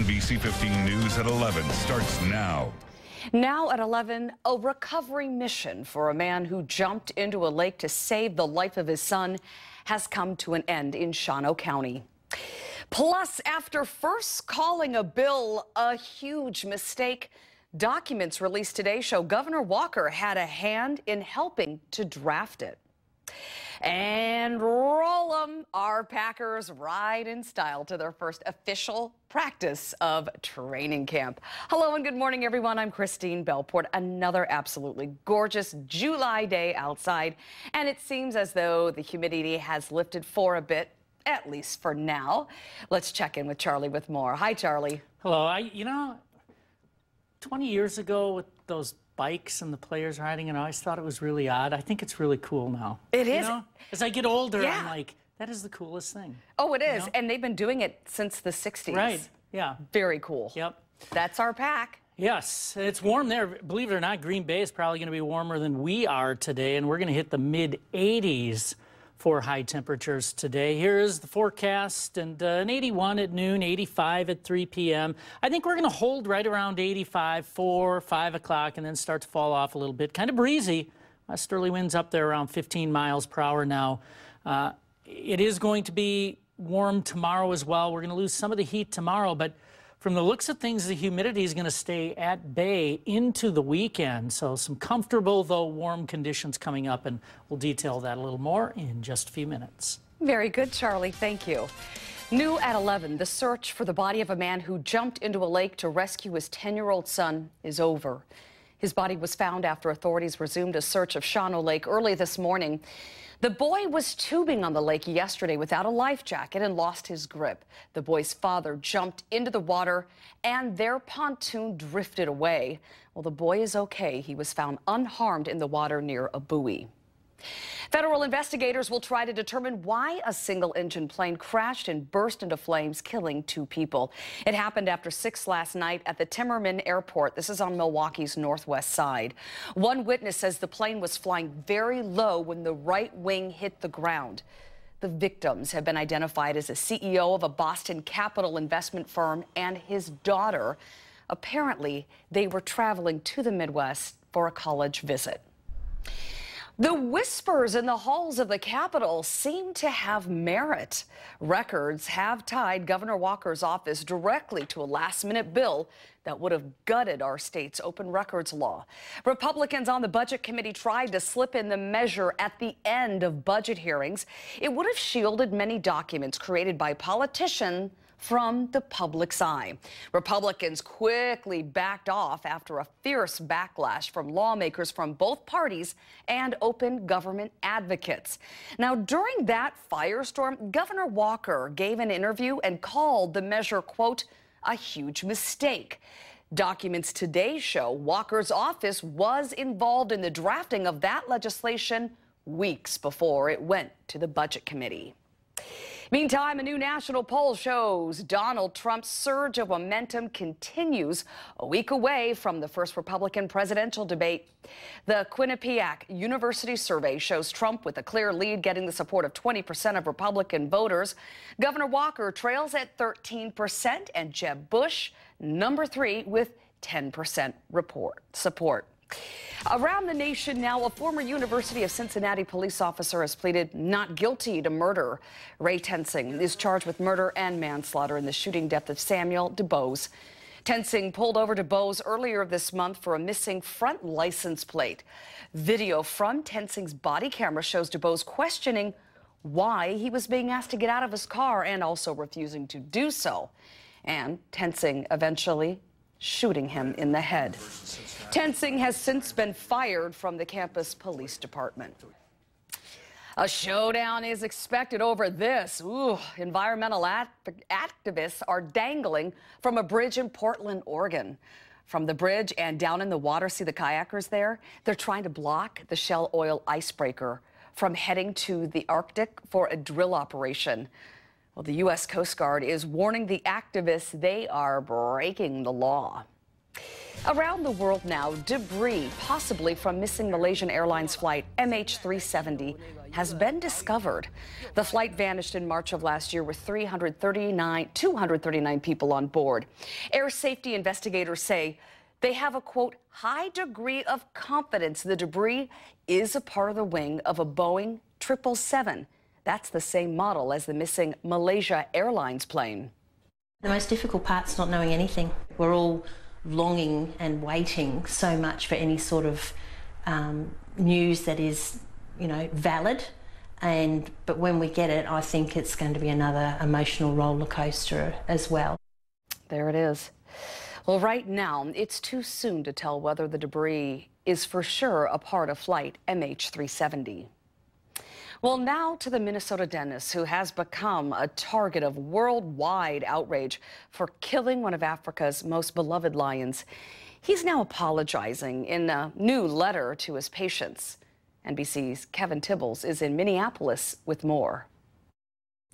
NBC 15 News at 11 starts now. Now at 11, a recovery mission for a man who jumped into a lake to save the life of his son has come to an end in Shawano County. Plus, after first calling a bill a huge mistake, documents released today show Governor Walker had a hand in helping to draft it. And roll 'em, our Packers ride in style to their first official practice of training camp. Hello and good morning, everyone. I'm Christine Belport. Another absolutely gorgeous July day outside, and it seems as though the humidity has lifted for a bit, at least for now. Let's check in with Charlie with more. Hi, Charlie. Hello. 20 years ago with those bikes and the players riding, and I always thought it was really odd. I think it's really cool now. It is. As I get older, Yeah. I'm like, that is the coolest thing. Oh, it is. And they've been doing it since the 60s. Right. Yeah. Very cool. Yep. That's our pack. Yes, it's warm there. Believe it or not, Green Bay is probably going to be warmer than we are today, and we're going to hit the mid-80s for high temperatures today. Here's the forecast, and an 81 at noon, 85 at 3 p.m. I think we're going to hold right around 85, 4, 5 o'clock, and then start to fall off a little bit. Kind of breezy. Westerly winds up there around 15 miles per hour now. It is going to be warm tomorrow as well. We're going to lose some of the heat tomorrow, but from the looks of things, the humidity is going to stay at bay into the weekend. So some comfortable, though warm conditions coming up, and we'll detail that a little more in just a few minutes. Very good, Charlie. Thank you. New at 11, the search for the body of a man who jumped into a lake to rescue his 10-year-old son is over. His body was found after authorities resumed a search of Shawano Lake early this morning. The boy was tubing on the lake yesterday without a life jacket and lost his grip. The boy's father jumped into the water and their pontoon drifted away. Well, the boy is okay. He was found unharmed in the water near a buoy. Federal investigators will try to determine why a single-engine plane crashed and burst into flames, killing 2 people. It happened after 6 last night at the Timmerman Airport. This is on Milwaukee's northwest side. One witness says the plane was flying very low when the right wing hit the ground. The victims have been identified as a CEO of a Boston capital investment firm and his daughter. Apparently, they were traveling to the Midwest for a college visit. The whispers in the halls of the Capitol seem to have merit. Records have tied Governor Walker's office directly to a last-minute bill that would have gutted our state's open records law. Republicans on the Budget Committee tried to slip in the measure at the end of budget hearings. It would have shielded many documents created by politicians from the public's eye. Republicans quickly backed off after a fierce backlash from lawmakers from both parties and open government advocates. Now, during that firestorm, Governor Walker gave an interview and called the measure, quote, a huge mistake. Documents today show Walker's office was involved in the drafting of that legislation weeks before it went to the Budget Committee. Meantime, a new national poll shows Donald Trump's surge of momentum continues a week away from the first Republican presidential debate. The Quinnipiac University survey shows Trump with a clear lead, getting the support of 20% of Republican voters. Governor Walker trails at 13%, and Jeb Bush, number 3, with 10% support. Around the nation now, a former University of Cincinnati police officer has pleaded not guilty to murder. Ray Tensing is charged with murder and manslaughter in the shooting death of Samuel DuBose. Tensing pulled over DuBose earlier this month for a missing front license plate. Video from Tensing's body camera shows DuBose questioning why he was being asked to get out of his car and also refusing to do so. And Tensing eventually shooting him in the head. Tensing has since been fired from the campus police department. A showdown is expected over this. Environmental activists are dangling from a bridge in Portland, Oregon. From the bridge and down in the water, see the kayakers there? They're trying to block the Shell Oil icebreaker from heading to the Arctic for a drill operation. Well, the U.S. Coast Guard is warning the activists they are breaking the law. Around the world now, debris, possibly from missing Malaysian Airlines flight MH370, has been discovered. The flight vanished in March of last year with 239 people on board. Air safety investigators say they have a, quote, high degree of confidence the debris is a part of the wing of a Boeing 777. That's the same model as the missing Malaysia Airlines plane. The most difficult part's not knowing anything. We're all longing and waiting so much for any sort of news that is, valid. But when we get it, I think it's going to be another emotional roller coaster as well. There it is. Well, right now, it's too soon to tell whether the debris is for sure a part of flight MH370. Well, now to the Minnesota dentist who has become a target of worldwide outrage for killing one of Africa's most beloved lions. He's now apologizing in a new letter to his patients. NBC's Kevin Tibbles is in Minneapolis with more.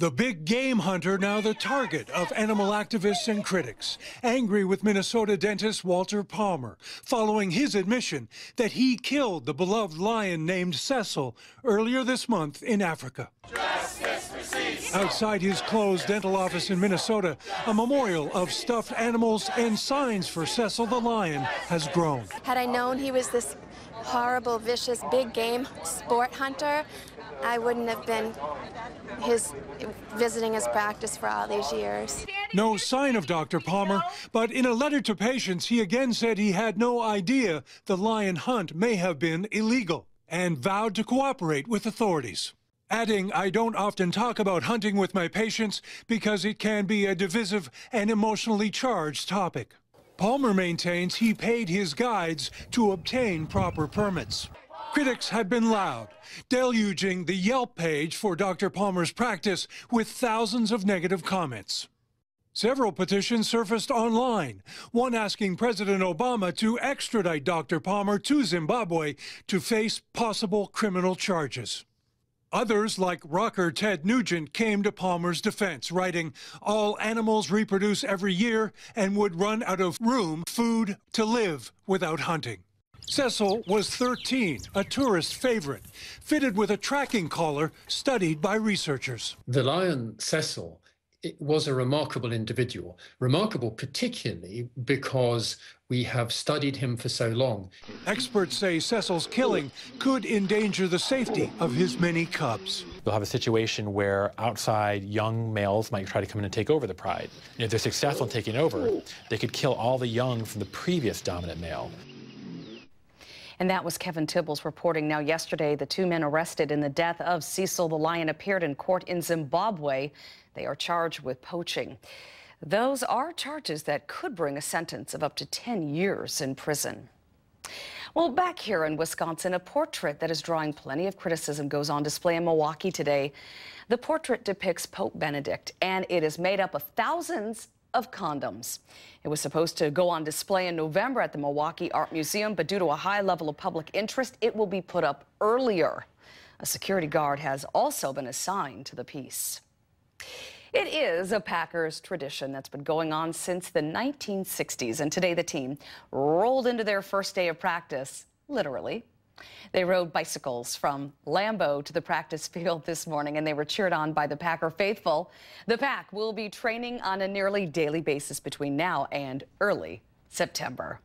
The big game hunter now the target of animal activists and critics, angry with Minnesota dentist Walter Palmer, following his admission that he killed the beloved lion named Cecil earlier this month in Africa. Outside his closed dental office in Minnesota, a memorial of stuffed animals and signs for Cecil the lion has grown. Had I known he was this horrible, vicious, big game sport hunter, I wouldn't have been visiting his practice for all these years. No sign of Dr. Palmer, but in a letter to patients, he again said he had no idea the lion hunt may have been illegal and vowed to cooperate with authorities. Adding, I don't often talk about hunting with my patients because it can be a divisive and emotionally charged topic. Palmer maintains he paid his guides to obtain proper permits. Critics have been loud, deluging the Yelp page for Dr. Palmer's practice with thousands of negative comments. Several petitions surfaced online, one asking President Obama to extradite Dr. Palmer to Zimbabwe to face possible criminal charges. Others, like rocker Ted Nugent, came to Palmer's defense, writing, all animals reproduce every year and would run out of room, food to live without hunting. Cecil was 13, a tourist favorite, fitted with a tracking collar studied by researchers. The lion Cecil was a remarkable individual, remarkable particularly because we have studied him for so long. Experts say Cecil's killing could endanger the safety of his many cubs. You'll have a situation where outside young males might try to come in and take over the pride. And if they're successful in taking over, they could kill all the young from the previous dominant male. And that was Kevin Tibbles reporting. Now, yesterday, the two men arrested in the death of Cecil the lion appeared in court in Zimbabwe. They are charged with poaching. Those are charges that could bring a sentence of up to 10 years in prison. Well, back here in Wisconsin, a portrait that is drawing plenty of criticism goes on display in Milwaukee today. The portrait depicts Pope Benedict, and it is made up of thousands of condoms. It was supposed to go on display in November at the Milwaukee Art Museum, but due to a high level of public interest, it will be put up earlier. A security guard has also been assigned to the piece. It is a Packers tradition that's been going on since the 1960s, and today the team rolled into their first day of practice, literally. They rode bicycles from Lambeau to the practice field this morning, and they were cheered on by the Packer faithful. The Pack will be training on a nearly daily basis between now and early September.